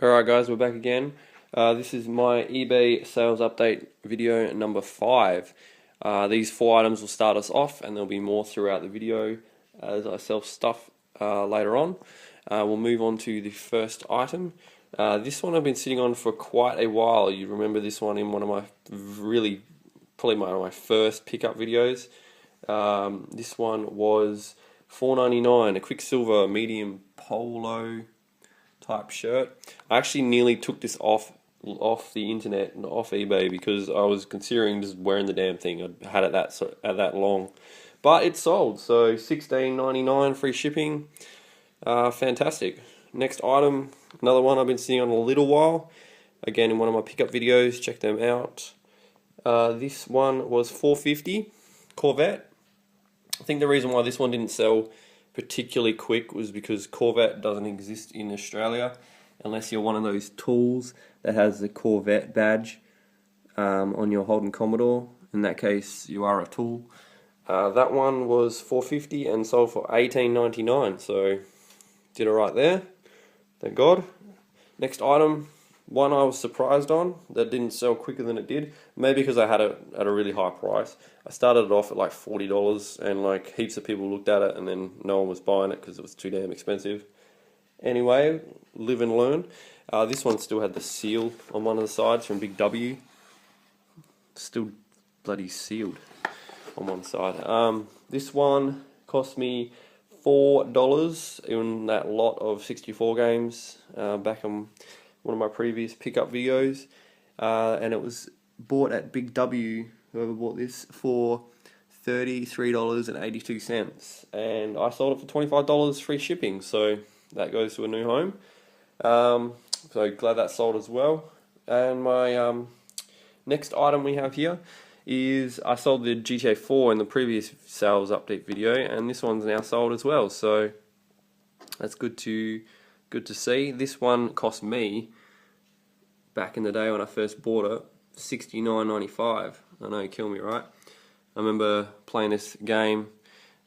Alright guys, we're back again. This is my eBay sales update video number 5. These 4 items will start us off, and there'll be more throughout the video as I sell stuff later on. We'll move on to the first item. This one I've been sitting on for quite a while. You remember this one in one of my probably one of my first pickup videos. This one was $4.99, a Quicksilver medium polo type shirt. I actually nearly took this off the internet and off eBay because I was considering just wearing the damn thing. I'd had it that long, but it sold. So $16.99 free shipping. Fantastic. Next item, another one I've been seeing on a little while. Again, in one of my pickup videos, check them out. This one was $4.50 Corvette. I think the reason why this one didn't sell particularly quick was because Corvette doesn't exist in Australia unless you're one of those tools that has the Corvette badge on your Holden Commodore. In that case, you are a tool. That one was $4.50 and sold for $18.99, so did it right there. Thank God. Next item, one I was surprised on that didn't sell quicker than it did. Maybe because I had it at a really high price. I started it off at like $40 and like heaps of people looked at it and then no one was buying it because it was too damn expensive. Anyway, live and learn. This one still had the seal on one of the sides from Big W. Still bloody sealed on one side. This one cost me $4 in that lot of 64 games back on one of my previous pickup videos, and it was bought at Big W, whoever bought this, for $33.82, and I sold it for $25 free shipping, so that goes to a new home. So glad that sold as well. And my next item we have here is I sold the GTA 4 in the previous sales update video, and this one's now sold as well, so that's good to see. This one cost me, back in the day when I first bought it, $69.95. I know, kill me, right? I remember playing this game,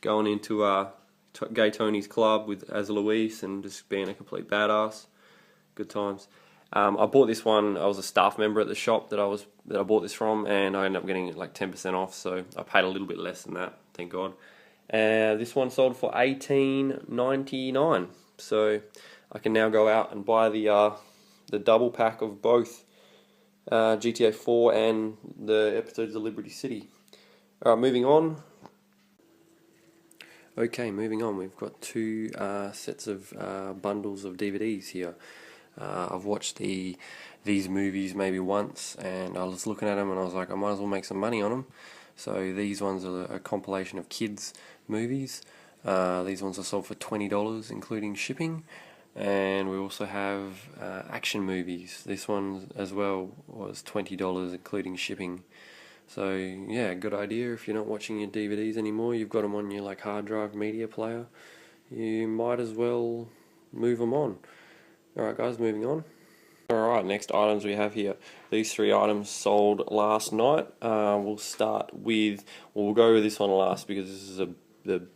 going into Gay Tony's club as Luis and just being a complete badass. Good times. I bought this one. I was a staff member at the shop that I bought this from, and I ended up getting it like 10% off. So I paid a little bit less than that. Thank God. This one sold for $18.99. So I can now go out and buy the double pack of both GTA 4 and the episodes of Liberty City. Alright, moving on. Okay, moving on. We've got 2 sets of bundles of DVDs here. I've watched these movies maybe once, and I was looking at them and I was like, I might as well make some money on them. So these ones are a compilation of kids' movies. These ones are sold for $20 including shipping. And we also have action movies. This one as well was $20 including shipping. So yeah, good idea. If you're not watching your DVDs anymore, you've got them on your like hard drive media player, you might as well move them on. Alright guys, moving on. Alright, next items we have here. These 3 items sold last night. We'll start with, we'll go with this one last because this is the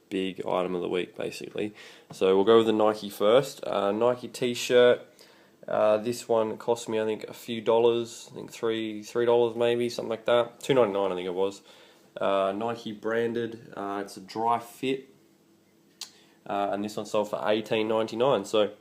big item of the week basically. So we'll go with the Nike first. Nike t-shirt. This one cost me I think a few dollars. I think $3 maybe, something like that. $2.99 I think it was. Nike branded. It's a dry fit. And this one sold for $18.99. So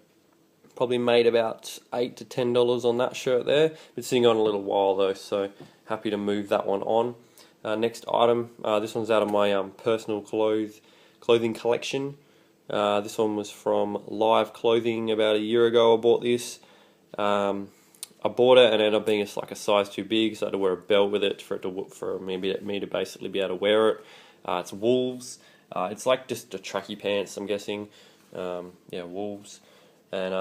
probably made about $8 to $10 on that shirt there. Been sitting on a little while though, so happy to move that one on. Next item, this one's out of my personal clothing collection. This one was from Live Clothing about a year ago. I bought this. I bought it and it ended up being like a size too big, so I had to wear a belt with it for me to basically be able to wear it. It's Wolves. It's like just a tracky pants, I'm guessing. Yeah, Wolves. And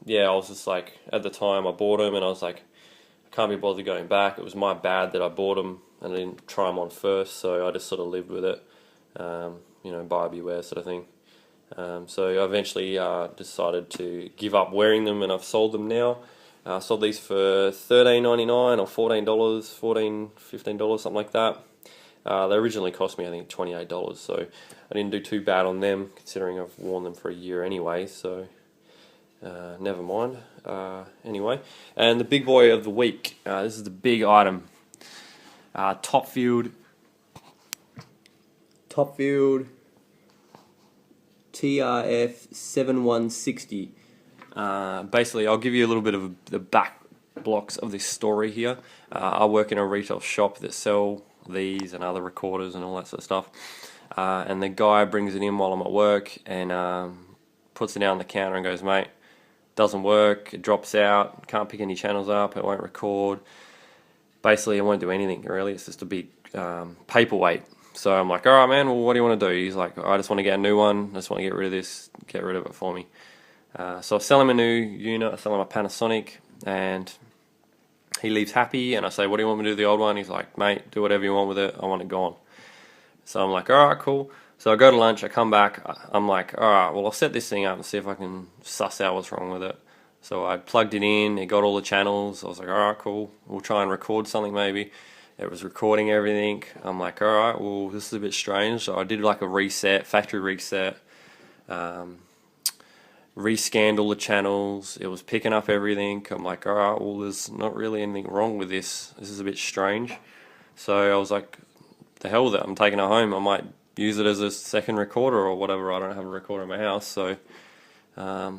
yeah, I was just like, at the time I bought them and I was like, I can't be bothered going back. It was my bad that I bought them and I didn't try them on first, so I just sort of lived with it. You know, buyer beware sort of thing. So I eventually decided to give up wearing them, and I've sold them now. I sold these for $13.99 or $14, $15, something like that. They originally cost me I think $28, so I didn't do too bad on them considering I've worn them for a year anyway. So Never mind. Anyway, and the big boy of the week. This is the big item. Topfield TRF 7160. Basically, I'll give you a little bit of the back blocks of this story here. I work in a retail shop that sell these and other recorders and all that sort of stuff. And the guy brings it in while I'm at work and puts it down on the counter and goes, "Mate, doesn't work, it drops out, can't pick any channels up, it won't record. Basically, it won't do anything, really. It's just a big paperweight." So I'm like, "Alright, man, well, what do you want to do?" He's like, "I just want to get a new one, I just want to get rid of this, get rid of it for me." So I sell him a new unit, I sell him a Panasonic, and he leaves happy, and I say, "What do you want me to do with the old one?" He's like, "Mate, do whatever you want with it, I want it gone." So I'm like, "Alright, cool." So I go to lunch, I come back, I'm like, "Alright, well, I'll set this thing up and see if I can suss out what's wrong with it." So I plugged it in, it got all the channels, I was like, "Alright, cool, we'll try and record something maybe." It was recording everything. I'm like, "Alright, well, this is a bit strange." So I did like a reset, factory reset, rescanned all the channels, it was picking up everything. I'm like, "Alright, well, there's not really anything wrong with this, this is a bit strange." So I was like, "The hell with it, I'm taking it home, I might use it as a second recorder or whatever." I don't have a recorder in my house, so I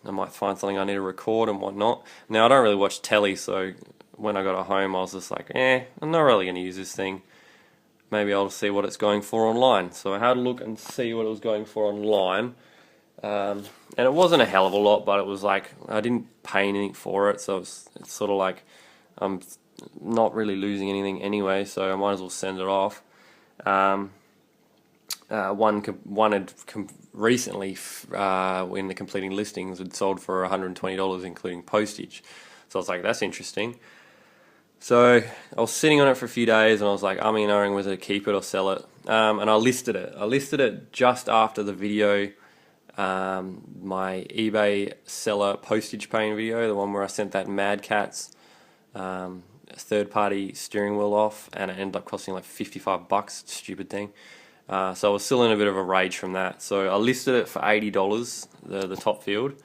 might find something I need to record and whatnot. Now, I don't really watch telly, so when I got it home I was just like, I'm not really going to use this thing. Maybe I'll see what it's going for online. So I had a look and see what it was going for online. And it wasn't a hell of a lot, but it was like, I didn't pay anything for it, so it's sort of like I'm not really losing anything anyway, so I might as well send it off. One had recently, in the completing listings, had sold for $120 including postage. So I was like, that's interesting. So I was sitting on it for a few days and I was like, umming and ahhing whether to keep it or sell it. And I listed it. I listed it just after the video, my eBay seller postage paying video, the one where I sent that Mad Catz third-party steering wheel off, and it ended up costing like $55, stupid thing. So I was still in a bit of a rage from that. So I listed it for $80, the Topfield.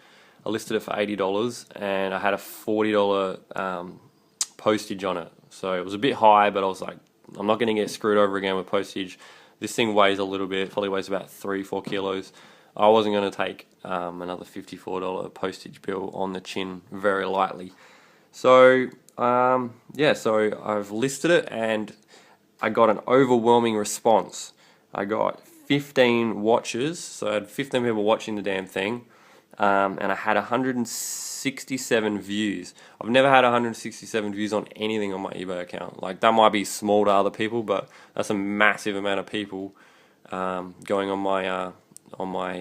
I listed it for $80 and I had a $40 postage on it. So it was a bit high, but I was like, I'm not going to get screwed over again with postage. This thing weighs a little bit, probably weighs about 3-4 kilos. I wasn't going to take another $54 postage bill on the chin very lightly. So yeah, so I've listed it and I got an overwhelming response. I got 15 watches, so I had 15 people watching the damn thing, and I had 167 views. I've never had 167 views on anything on my eBay account. Like, that might be small to other people, but that's a massive amount of people going on my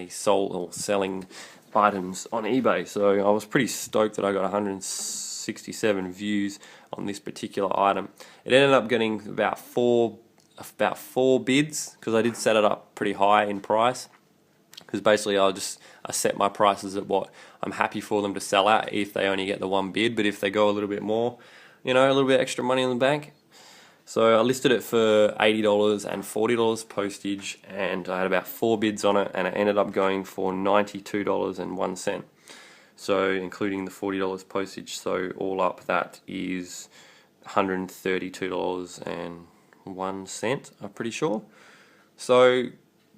selling items on eBay. So I was pretty stoked that I got 167 views on this particular item. It ended up getting about four bids, because I did set it up pretty high in price, because basically I set my prices at what I'm happy for them to sell at if they only get the one bid. But if they go a little bit more, a little bit extra money in the bank. So I listed it for $80 and $40 postage, and I had about 4 bids on it, and it ended up going for $92.01. So including the $40 postage, so all up that is $132.01, I'm pretty sure. So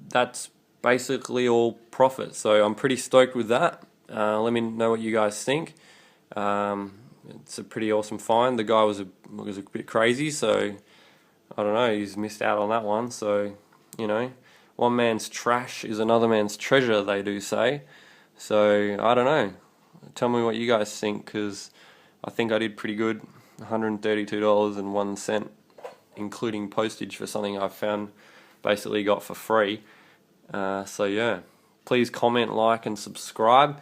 that's basically all profit. So I'm pretty stoked with that. Let me know what you guys think. It's a pretty awesome find. The guy was a bit crazy, so I don't know, he's missed out on that one. So, one man's trash is another man's treasure, they do say. So I don't know. Tell me what you guys think, because I think I did pretty good. $132.01, including postage, for something I found basically got for free. So yeah, please comment, like and subscribe,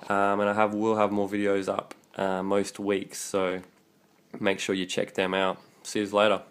and will have more videos up most weeks, so make sure you check them out. See you later.